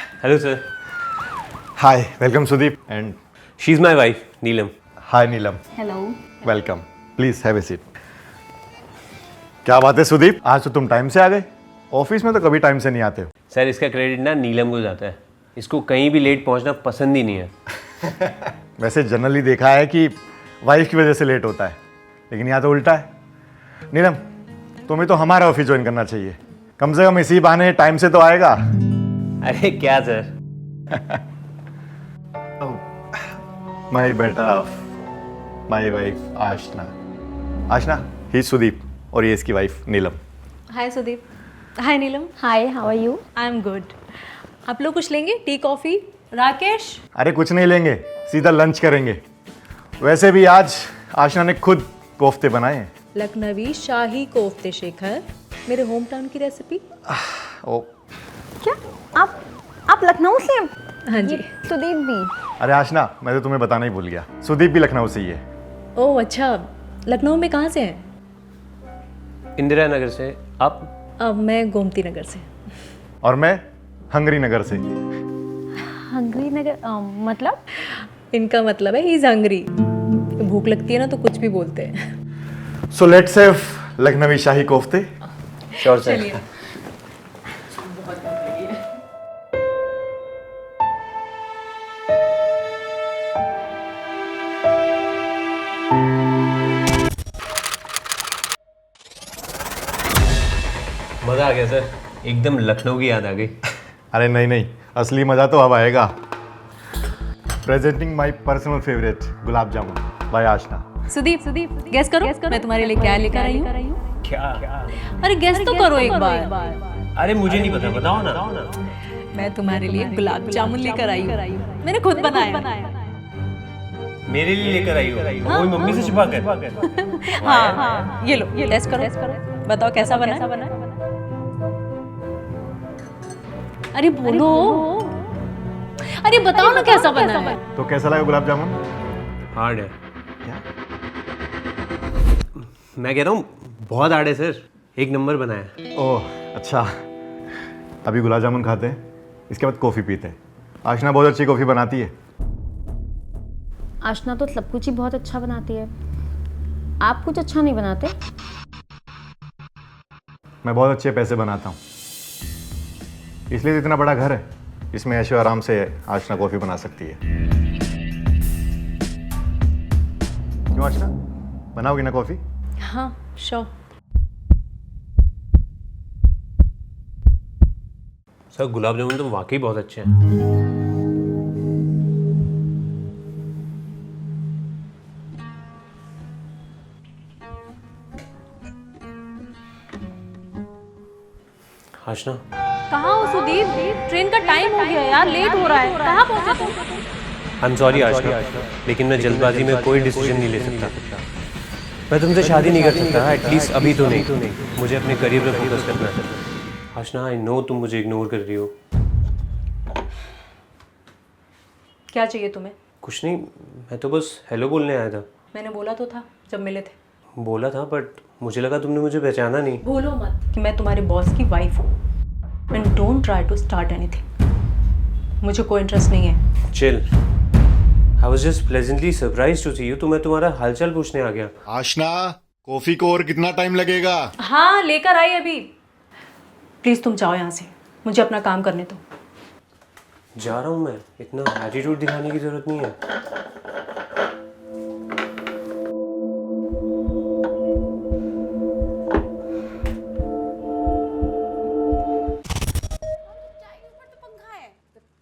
Hello, sir. Hi, welcome Sudeep and She's my wife, Neelam. hi Neelam. Hello. Welcome. Please have a seat. क्या बात है सुदीप, आज तो तुम टाइम से आ गए। ऑफिस में तो कभी टाइम से नहीं आते हो। सर इसका क्रेडिट ना नीलम को जाता है। इसको कहीं भी लेट पहुंचना पसंद ही नहीं है। वैसे जनरली देखा है कि वाइफ की वजह से लेट होता है, लेकिन यहाँ तो उल्टा है। नीलम, तुम्हें तो हमारा ऑफिस ज्वाइन करना चाहिए। कम से कम इसी बहाने टाइम से तो आएगा। अरे क्या सर, माय बेटा, my wife Aashna. Aashna, he Sudeep और ये इसकी wife Neelam. Hi Sudeep. Hi Neelam. Hi, how are you? I am good. आप लोग कुछ लेंगे? Tea coffee? राकेश? अरे कुछ नहीं लेंगे, सीधा लंच करेंगे। वैसे भी आज आशना ने खुद कोफ्ते बनाए हैं। लखनवी शाही कोफ्ते शेखर, मेरे होम टाउन की रेसिपी। ओ, क्या आप लखनऊ से हैं? हाँ जी। सुदीप भी? अरे आशना, मैं तो तुम्हें बताना ही भूल गया, सुदीप भी लखनऊ से ही है। ओह अच्छा, लखनऊ में कहाँ से हैं? इंदिरा नगर से। आप? अब मैं गोमती नगर से। और मैं हंगरी नगर से। हंगरी नगर मतलब? इनका मतलब है ही इज हंगरी। भूख लगती है ना तो कुछ भी बोलते हैं। सो लेट्स हैव लखनवी शाही कोफ्ते। Sure sir. चलिए। मज़ा आ गया सर, एकदम लखनऊ की याद आ गई। अरे नहीं नहीं, असली मजा तो अब आएगा। Presenting my personal favourite gulab jamun by Aashna. Sudeep, guess करो मैं तुम्हारे लिए क्या लेकर आई हूँ? क्या? अरे गेस तो करो एक बार। अरे मुझे नहीं पता, बताओ ना। मैं तुम्हारे लिए गुलाब जामुन लेकर आई हूँ। मैंने खुद बनाया। मेरे लिए लेकर आई हो? वही मम्मी से छुपा कर? हाँ, ये लो, टेस्ट करो। बताओ कैसा बना है? अरे बोलो, अरे बताओ ना कैसा बना है? तो कैसा लगा गुलाब जामुन? हार्ड है। क्या? मैं कह रहा हूँ बहुत हार्ड है सर, एक नंबर बनाया। ओह अच्छा, अभी गुलाब जामुन खाते हैं, इसके बाद कॉफ़ी पीते हैं। आशना बहुत अच्छी कॉफ़ी बनाती है। आशना तो सब कुछ ही बहुत अच्छा बनाती है। आप कुछ अच्छा नहीं बनाते? मैं बहुत अच्छे पैसे बनाता हूँ, इसलिए तो इतना बड़ा घर है, इसमें ऐशो आराम से आशना कॉफ़ी बना सकती है। क्यों आशना, बनाओगी ना कॉफ़ी? हाँ श्योर। सर गुलाब जामुन तो वाकई बहुत अच्छे हैं। आशना, कहाँ हो सुदीप? ट्रेन का टाइम हो गया यार, लेट हो रहा है। कहाँ पहुँचे तुम? आई एम सॉरी आशना, लेकिन मैं जल्दबाजी में कोई डिसीजन नहीं ले सकता। मैं तुमसे शादी नहीं कर सकता, एटलीस्ट अभी तो नहीं। मुझे अपने करियर पर फोकस करना है। आशना, आई नो तुम मुझे इग्नोर कर रही हो। क्या चाहिए तुम्हें? कुछ नहीं, मैं तो बस हेलो बोलने आया था। मैंने बोला तो था जब मिले थे। बोला था, बट मुझे लगा तुमने मुझे पहचाना नहीं। भूलो मत कि मैं तुम्हारे बॉस की वाइफ हूँ। And don't try to start anything. मुझे कोई इंटरेस्ट नहीं है। Chill, I was just pleasantly surprised to see you. तो मैं तुम्हारा हालचाल पूछने आ गया। आशना, कॉफ़ी को और कितना टाइम लगेगा? हाँ लेकर आई अभी। प्लीज़ तुम जाओ यहाँ से, मुझे अपना काम करने दो। जा रहा हूँ मैं, इतना एटीट्यूड दिखाने की जरूरत नहीं है।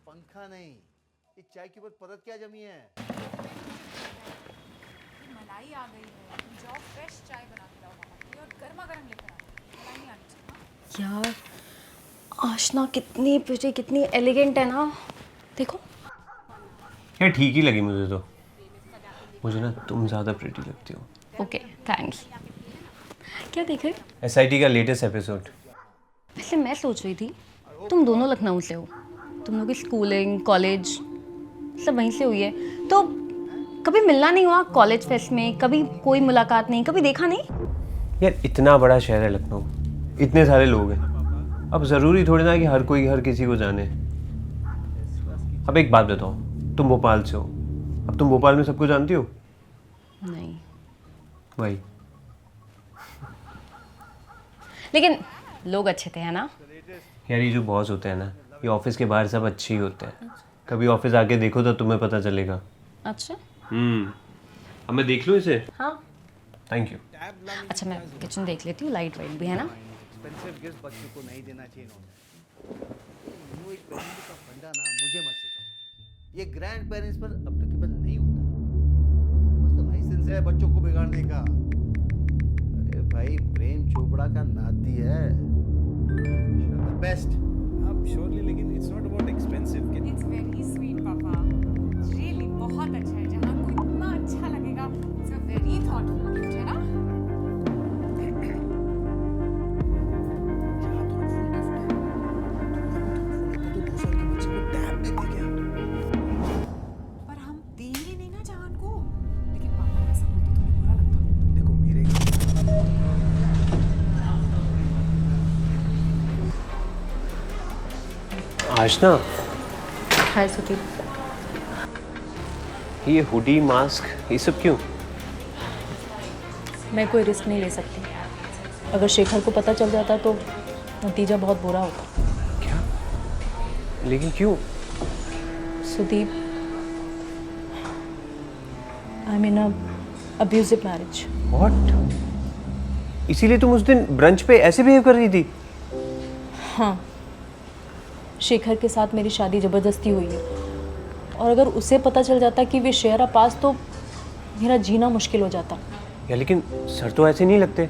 पंखा नहीं, ये चाय के ऊपर परत क्या जमी है? मलाई आ गई है। जाओ फ्रेश चाय बना के लाओ मामा के लिए और गर्मा गर्म लेकर आओ। मलाई नहीं आनी चाहिए। हाँ? यार आशना कितनी प्रिटी, कितनी एलिगेंट है ना। देखो यार ठीक ही लगी मुझे तो। मुझे ना तुम ज़्यादा प्रिटी लगती हो। Okay thanks. क्या देख रहे? SIT का लेटेस्ट एपिसोड। वैसे मैं सोच रही थी तुम दोनों लखनऊ से हो, तुम लोग की स्कूलिंग कॉलेज सब वहीं से हुई है, तो कभी मिलना नहीं हुआ कॉलेज फेस्ट में? कभी कोई मुलाकात नहीं, कभी देखा नहीं? यार इतना बड़ा शहर है लखनऊ, इतने सारे लोग हैं, अब ज़रूरी थोड़ी ना कि हर कोई हर किसी को जाने। अब एक बात बताओ, तुम भोपाल से हो, अब तुम भोपाल में सबको जानती हो? नहीं, भाई लेकिन लोग अच्छे थे, है ना? यार ये जो बॉस होते हैं ना, ये ऑफिस के बाहर सब अच्छे ही होते हैं। कभी ऑफिस आके देखो तो तुम्हें पता चलेगा। अच्छा। अब मैं देख लूँ इसे? हाँ। Thank you. अच्छा, मैं किचन देख लेती हूँ, लाइट वाइट भी है ना? एक्सपेंसिव गिफ्ट बच्चों को नहीं देना चाहिए इन्होंने। न्यू एज पेरेंट्स का फंडा ना मुझे मत सिखाओ, ये ग्रैंड पेरेंट्स पर अप्लीकेबल नहीं होता। हमारे पास तो लाइसेंस है बच्चों को बिगाड़ने का। अरे भाई प्रेम चोपड़ा का नाती है, द बेस्ट। अब श्योरली, लेकिन it's not about expensive kid. It's very sweet पापा, रियली बहुत अच्छा है। जहान को इतना अच्छा लगेगा, it's a very thoughtful gift, है ना? पर हम देंगे नहीं ना जहान को। लेकिन पापा को ऐसा बोलती तो उन्हें बुरा लगता। देखो मेरे आशना, हाय सुदीप। ये हुडी, मास्क, ये सब क्यों? मैं कोई रिस्क नहीं ले सकती। अगर शेखर को पता चल जाता तो नतीजा बहुत बुरा होता। क्या? लेकिन क्यों? Sudeep, I am in a abusive marriage. What? इसीलिए तुम उस दिन ब्रंच पे ऐसे बिहेव कर रही थी? हाँ, शेखर के साथ मेरी शादी ज़बरदस्ती हुई है, और अगर उसे पता चल जाता कि वे शेयर अ पास तो मेरा जीना मुश्किल हो जाता। या लेकिन सर तो ऐसे नहीं लगते।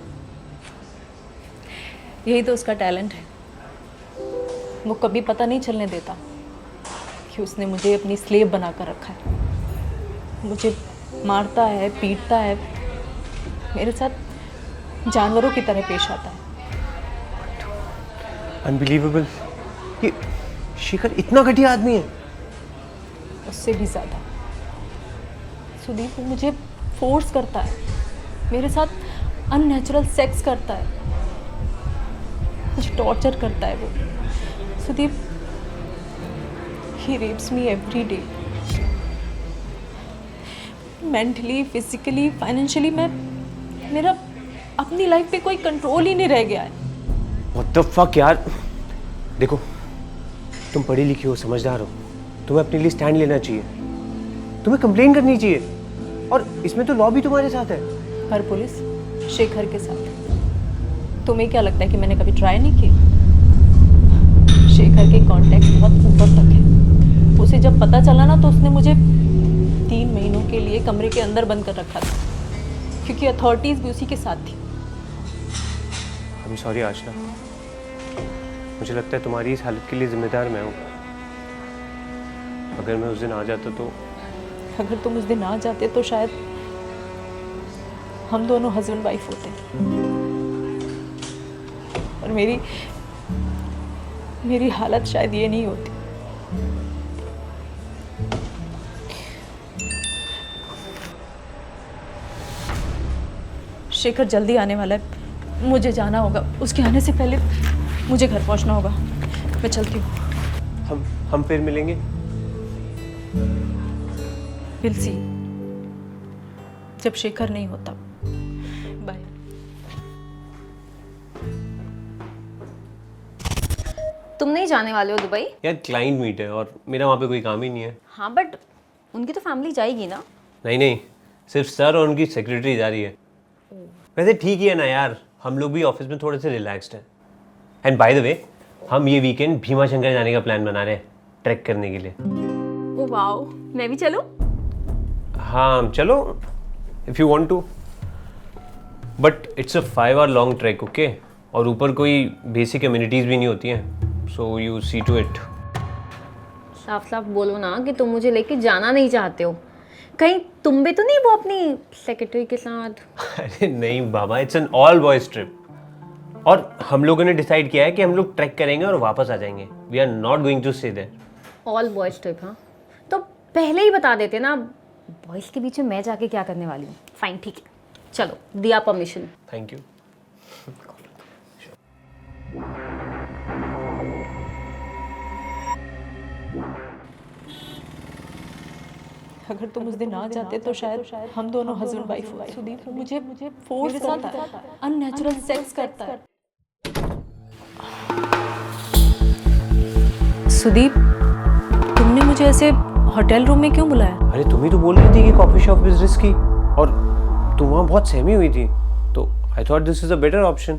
यही तो उसका टैलेंट है, वो कभी पता नहीं चलने देता कि उसने मुझे अपनी स्लेव बना कर रखा है। मुझे मारता है, पीटता है, मेरे साथ जानवरों की तरह पेश आता है। अनबिलीवेबल, ये शेखर इतना घटिया आदमी है? उससे भी ज़्यादा। सुदीप, वो मुझे फोर्स करता है, मेरे साथ अननेचुरल सेक्स करता है, मुझे टॉर्चर करता है वो। Sudeep, he rapes me every day, mentally, physically, financially. मेरा अपनी लाइफ पे कोई कंट्रोल ही नहीं रह गया है। व्हाट द फक यार। देखो, तुम पढ़ी लिखी हो, समझदार हो, तुम्हें अपने लिए स्टैंड लेना चाहिए, तुम्हें कंप्लेन करनी चाहिए, और इसमें तो लॉ भी तुम्हारे साथ है। पर पुलिस शेखर के साथ। तुम्हें क्या लगता है कि मैंने कभी ट्राई नहीं की? शेखर के कॉन्टैक्ट बहुत ऊपर तक है। उसे जब पता चला ना तो उसने मुझे 3 महीनों के लिए कमरे के अंदर बंद कर रखा था, क्योंकि अथॉरिटीज़ भी उसी के साथ थी। आई एम सॉरी आशना, मुझे लगता है तुम्हारी इस हालत के लिए जिम्मेदार मैं हूँ। अगर मैं उस दिन आ जाता तो। अगर तुम उस दिन आ जाते तो शायद हम दोनों हस्बैंड वाइफ होते, और मेरी हालत शायद ये नहीं होती। शेखर जल्दी आने वाला है, मुझे जाना होगा। उसके आने से पहले मुझे घर पहुंचना होगा। मैं चलती हूँ। हम फिर मिलेंगे। विल सी, जब शेखर नहीं होता। बाय। तुम नहीं जाने वाले हो दुबई? यार क्लाइंट मीट है और मेरा वहाँ पे कोई काम ही नहीं है। हाँ, बट उनकी तो फैमिली जाएगी ना? नहीं नहीं, सिर्फ सर और उनकी सेक्रेटरी जा रही है। वैसे ठीक ही है ना यार, हम लोग भी ऑफिस में थोड़े से रिलैक्स्ड हैं। एंड बाय द वे, हम ये वीकेंड भीमा शंकर जाने का प्लान बना रहे हैं, ट्रैक करने के लिए। ओ वाओ, मैं भी चलूं? हाँ चलो, if you want to, but it's a 5 hour long track, okay? और ऊपर कोई बेसिक कम्युनिटीज़ भी नहीं होती हैं, so you see to it. साफ साफ बोलो ना कि तुम मुझे लेके जाना नहीं चाहते हो। कहीं तुम भी तो नहीं वो अपनी सेक्रेटरी के साथ? अरे नहीं बाबा, it's an all boys trip, और हम लोगों ने डिसाइड किया है कि हम लोग ट्रैक करेंगे और वापस आ जाएंगे। We are not going to stay there. All boys trip? हाँ, तो पहले ही बता देते ना, बॉयज के बीच में मैं जाके क्या करने वाली हूँ। फाइन, ठीक है, चलो, दिया परमिशन। Thank you. अगर तुम उस दिन आ जाते तो शायद हम दोनों हस्बैंड वाइफ होते। सुदीप मुझे फोर्स करता है, अननेचुरल सेक्स करता है। सुदीप, तुमने मुझे ऐसे होटल रूम में क्यों बुलाया? अरे तुम ही तो बोल रही थी कि कॉफी शॉप इज रिस्की, और तुम वहाँ बहुत सहमी हुई थी, तो I thought this is a better option.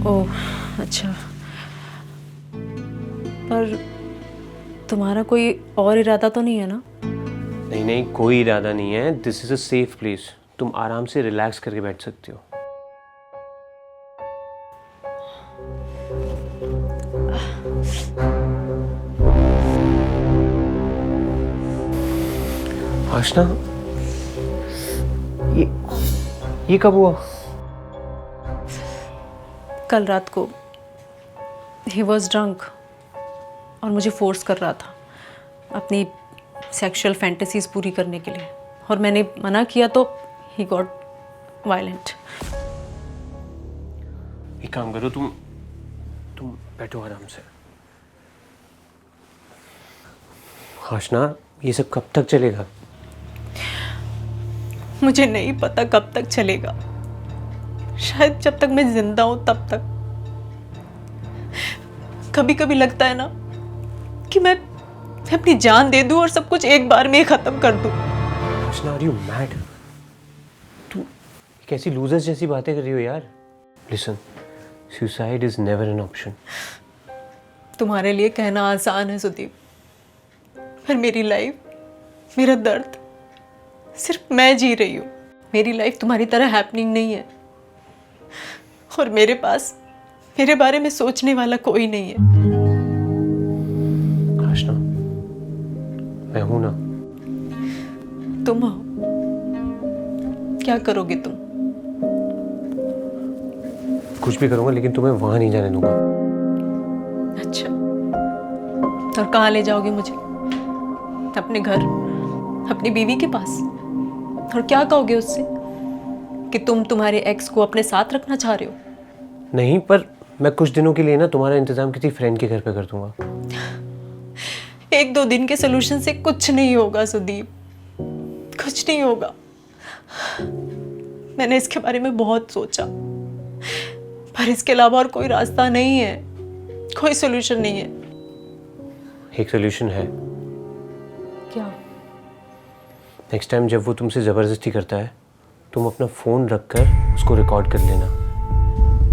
Oh अच्छा, पर तुम्हारा कोई और इरादा तो नहीं है ना? नहीं नहीं, कोई इरादा नहीं है। This is a safe place, तुम आराम से रिलैक्स करके बैठ सकती हो। आशना, ये कब हुआ? कल रात को ही वॉज ड्रंक और मुझे फोर्स कर रहा था अपनी सेक्सुअल फैंटेसीज पूरी करने के लिए, और मैंने मना किया तो ही गॉट वायलेंट। एक काम करो, तुम बैठो आराम से। आशना, ये सब कब तक चलेगा? मुझे नहीं पता कब तक चलेगा, शायद जब तक मैं जिंदा हूं तब तक। कभी कभी लगता है ना कि मैं अपनी जान दे दूं और सब कुछ एक बार में ही खत्म कर दूं। आशना, आर यू मैड? तू कैसी लूजर्स जैसी बातें कर रही हो यार। Listen, suicide is never an option. तुम्हारे लिए कहना आसान है सुदीप, पर मेरी लाइफ, मेरा दर्द सिर्फ मैं जी रही हूँ। मेरी लाइफ तुम्हारी तरह हैपनिंग नहीं है, और मेरे पास मेरे बारे में सोचने वाला कोई नहीं है। आशना, मैं हूं ना। तुम हो, क्या करोगे तुम? कुछ भी करूंगा, लेकिन तुम्हें वहां नहीं जाने दूंगा। अच्छा, और कहाँ ले जाओगे मुझे? अपने घर, अपनी बीवी के पास? और क्या कहोगे उससे कि तुम तुम्हारे एक्स को अपने साथ रखना चाह रहे हो? नहीं, पर मैं कुछ दिनों के लिए ना तुम्हारा इंतजाम किसी फ्रेंड के घर पे कर दूंगा। 1-2 दिन के सोल्यूशन से कुछ नहीं होगा सुदीप, कुछ नहीं होगा। मैंने इसके बारे में बहुत सोचा, पर इसके अलावा और कोई रास्ता नहीं है, कोई सोल्यूशन नहीं है। एक सोल्यूशन है। क्या? नेक्स्ट टाइम जब वो तुमसे ज़बरदस्ती करता है, तुम अपना फ़ोन रखकर उसको रिकॉर्ड कर लेना।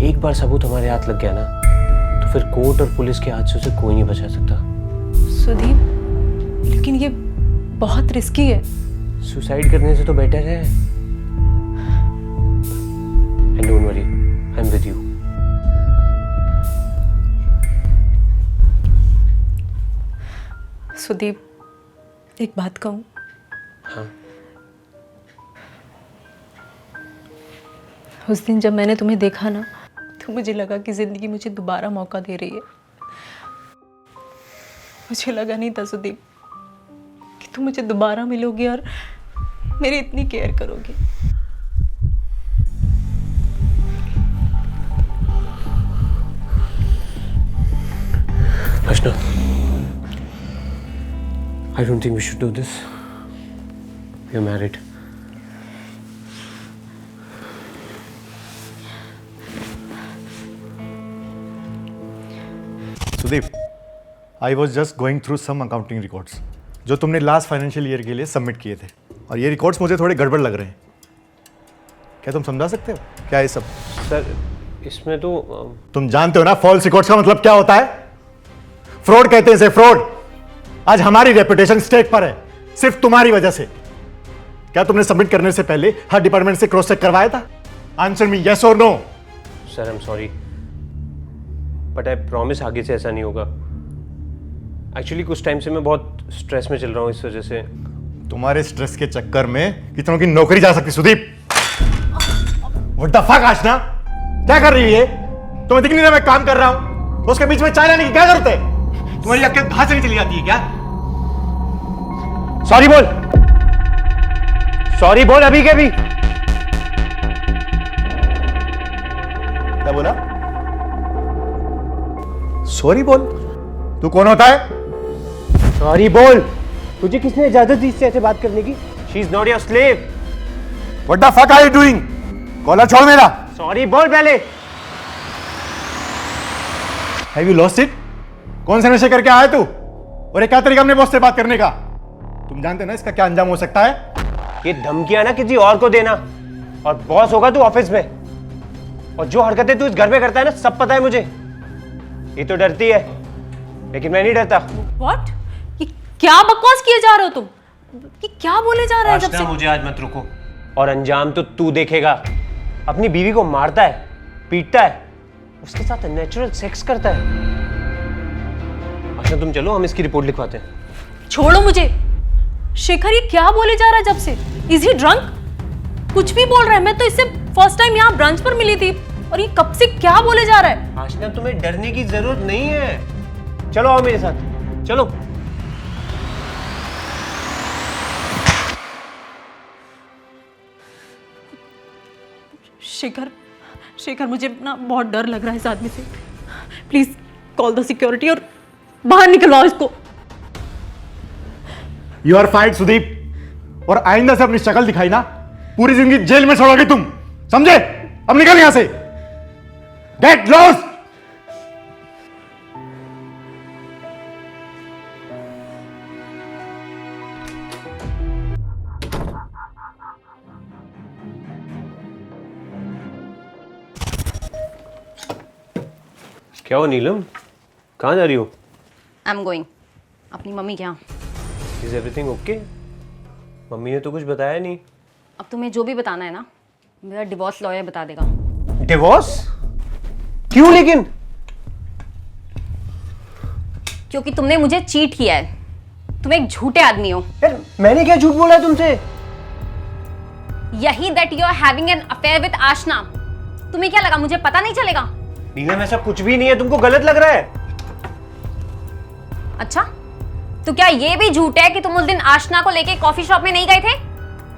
एक बार सबूत हमारे हाथ लग गया ना, तो फिर कोर्ट और पुलिस के हाथ से उसे कोई नहीं बचा सकता। सुदीप, लेकिन ये बहुत रिस्की है। सुसाइड करने से तो बेटर है। And don't worry, I am with you. Sudeep, एक बात कहूँ? हाँ। उस दिन जब मैंने तुम्हें देखा ना, तो मुझे लगा कि जिंदगी मुझे दोबारा मौका दे रही है। मुझे लगा नहीं था सुदीप कि तुम मुझे दोबारा मिलोगी और मेरी इतनी केयर करोगी। Ashna, I don't think we should do this. We are married. Sudeep, I was just going through some accounting records जो तुमने लास्ट फाइनेंशियल ईयर के लिए सबमिट किए थे, और ये रिकॉर्ड्स मुझे थोड़े गड़बड़ लग रहे हैं। क्या तुम समझा सकते हो क्या ये सब? सर, इसमें तो तुम जानते हो ना फॉल्स रिकॉर्ड्स का मतलब क्या होता है? फ्रॉड कहते हैं इसे, फ्रॉड। आज हमारी रेपुटेशन स्टेक पर है, सिर्फ तुम्हारी वजह से। क्या तुमने सबमिट करने से पहले हर डिपार्टमेंट से क्रॉस चेक करवाया था? आंसर मी, यस और no. Sir, I am sorry, but I promise आगे से ऐसा नहीं होगा। एक्चुअली कुछ टाइम से मैं बहुत स्ट्रेस में चल रहा हूँ, इस वजह से। तुम्हारे स्ट्रेस के चक्कर में कितनों की नौकरी जा सकती। सुदीप, व्हाट द फक आशना, क्या कर रही है? तुम्हें दिख नहीं रहा मैं काम कर रहा हूं? उसके बीच में चाय लाने की क्या जरूरत है? तुम्हारी अक्ल कहां से नहीं चली जाती है क्या? सॉरी बोल, सॉरी बोल अभी के भी। क्या बोला? सॉरी बोल। तू कौन होता है? सॉरी बोल। तुझे किसने इजाजत दी इससे ऐसे बात करने की? She is not your slave. What the fuck are you doing? Collar छोड़ मेरा। सॉरी बोल पहले। Have you lost it? कौन से नशे करके आया तू? और ये क्या तरीका अपने बॉस से बात करने का? तुम जानते ना इसका क्या अंजाम हो सकता है? ये धमकियां ना किसी और को देना, और बॉस होगा तू ऑफिस में। और जो हरकतें तू इस घर में करता है ना, सब पता है मुझे। ये तो डरती है, लेकिन मैं नहीं डरता। व्हाट? ये क्या बकवास किए जा रहे हो तुम? ये क्या बोले जा रहा है जब आशना, से? मुझे आज मत रुको, और अंजाम तो तू देखेगा। अपनी बीवी को मारता है, पीटता है, उसके साथ नेचुरल सेक्स करता है। आशना तुम चलो, हम इसकी रिपोर्ट लिखवाते हैं। छोड़ो मुझे। शेखर ये क्या बोले जा रहा है जब से? Is he drunk? कुछ भी बोल रहा है। मैं तो इससे फर्स्ट टाइम यहाँ ब्रांच पर मिली थी, और ये कब से क्या बोले जा रहा है? आशना तुम्हें डरने की जरूरत नहीं है। चलो आओ मेरे साथ, चलो। शेखर, शेखर मुझे ना बहुत डर लग रहा है इस आदमी से। प्लीज कॉल द सिक्योरिटी और बाहर निकलवाओ इसको। यू आर फाइट सुदीप, और आइंदा से अपनी शक्ल दिखाई ना, पूरी जिंदगी जेल में छोड़ोगे तुम, समझे? अब निकल यहां से। Get lost. क्या हो नीलम, कहाँ जा रही हो? I am going. अपनी मम्मी क्या? Is everything okay? मम्मी ने तो कुछ बताया नहीं। अब तुम्हें जो भी बताना है ना, मेरा डिवोर्स लॉयर बता देगा। डिवोर्स? क्यों लेकिन? क्योंकि तुमने मुझे चीट किया है। तुम एक झूठे आदमी हो। यार मैंने क्या झूठ बोला है तुमसे? यही that you are having an affair with Aashna. तुम्हें क्या लगा मुझे पता नहीं चलेगा? नीलम ऐसा कुछ भी नहीं है, तुमको गलत लग रहा है। अच्छा, तो क्या ये भी झूठ है कि तुम उस दिन आशना को लेके कॉफी शॉप में नहीं गए थे?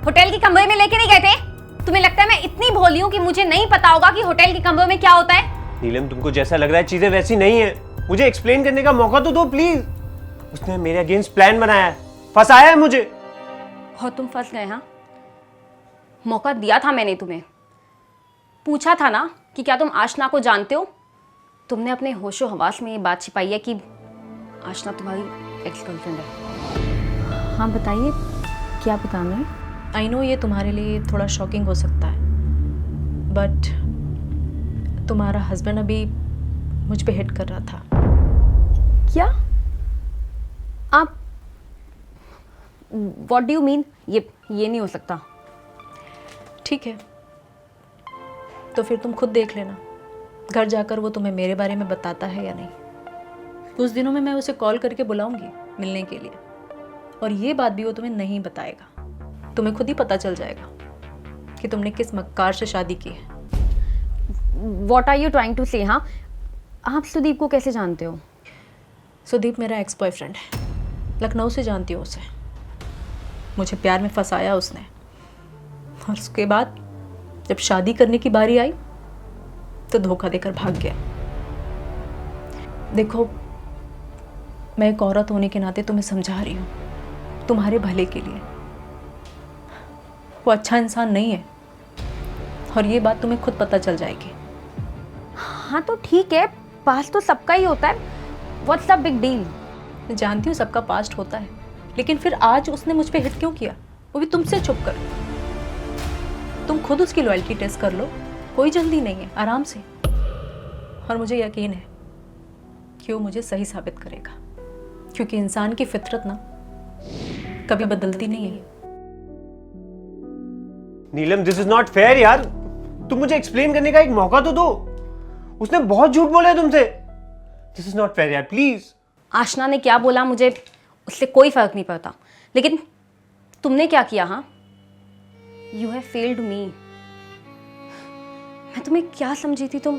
होटल के कमरे में लेके नहीं गए थे? तुम्हें लगता है मैं इतनी भोली हूं कि मुझे नहीं पता होगा कि होटल के कमरों में क्या होता है? नीलम तुमको जैसा लग रहा है चीजें वैसी नहीं है। मुझे एक्सप्लेन करने का मौका तो दो प्लीज। उसने मेरे अगेंस्ट प्लान बनाया है, फंसाया है मुझे। और तुम फंस गए? हाँ, मौका दिया था मैंने तुम्हें। पूछा था ना कि क्या तुम आशना को जानते हो? तुमने अपने होशो हवास में ये बात छिपाई है कि आशना तुम्हारी एक्स गर्लफ्रेंड है। हाँ बताइए, क्या बताना है? आई नो ये तुम्हारे लिए थोड़ा शॉकिंग हो सकता है, बट तुम्हारा हस्बैंड अभी मुझ पे हिट कर रहा था। क्या? आप व्हाट डू यू मीन? ये नहीं हो सकता। ठीक है, तो फिर तुम खुद देख लेना घर जाकर वो तुम्हें मेरे बारे में बताता है या नहीं। कुछ दिनों में मैं उसे कॉल करके बुलाऊंगी मिलने के लिए, और ये बात भी वो तुम्हें नहीं बताएगा। तुम्हें खुद ही पता चल जाएगा कि तुमने किस मक्कार से शादी की है। What are you trying to say? हाँ, आप सुदीप को कैसे जानते हो? सुदीप मेरा एक्स बॉयफ्रेंड है, लखनऊ से जानती हूँ उसे। मुझे प्यार में फंसाया उसने, और उसके बाद जब शादी करने की बारी आई तो धोखा देकर भाग गया। देखो, मैं एक औरत होने के नाते तुम्हें समझा रही हूँ, तुम्हारे भले के लिए। वो अच्छा इंसान नहीं है, और ये बात तुम्हें खुद पता चल जाएगी। हाँ तो ठीक है, पास तो सबका ही होता है। What's the big deal? जानती हूँ सबका पास्ट होता है, लेकिन फिर आज उसने मुझ पे हिट क्यों किया, वो भी तुमसे छुप कर? तुम खुद उसकी लॉयल्टी टेस्ट कर लो, कोई जल्दी नहीं है, आराम से। और मुझे यकीन है कि वो मुझे सही साबित करेगा, क्योंकि इंसान की फितरत ना कभी बदलती नहीं है। नीलम दिस इज नॉट फेयर यार, तुम मुझे एक्सप्लेन करने का एक मौका तो दो। उसने बहुत झूठ बोला है तुमसे। दिस इज नॉट फेयर यार, प्लीज। आशना ने क्या बोला मुझे उससे कोई फर्क नहीं पड़ता, लेकिन तुमने क्या किया? हाँ, यू हैव फेल्ड मी। मैं तुम्हें क्या समझी थी, तुम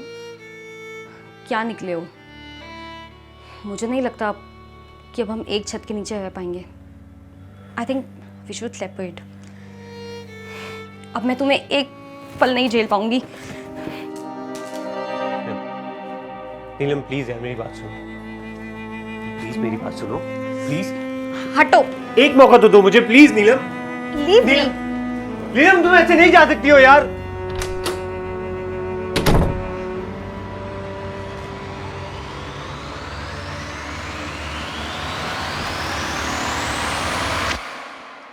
क्या निकले हो? मुझे नहीं लगता कि अब हम एक छत के नीचे रह पाएंगे। I think we should separate. अब मैं तुम्हें एक पल नहीं झेल पाऊंगी। नीलम प्लीज यार मेरी बात सुनो, प्लीज मेरी बात सुनो, प्लीज। हटो। एक मौका तो दो मुझे प्लीज नीलम। Leave me. नीलम तुम ऐसे नहीं जा सकती हो यार।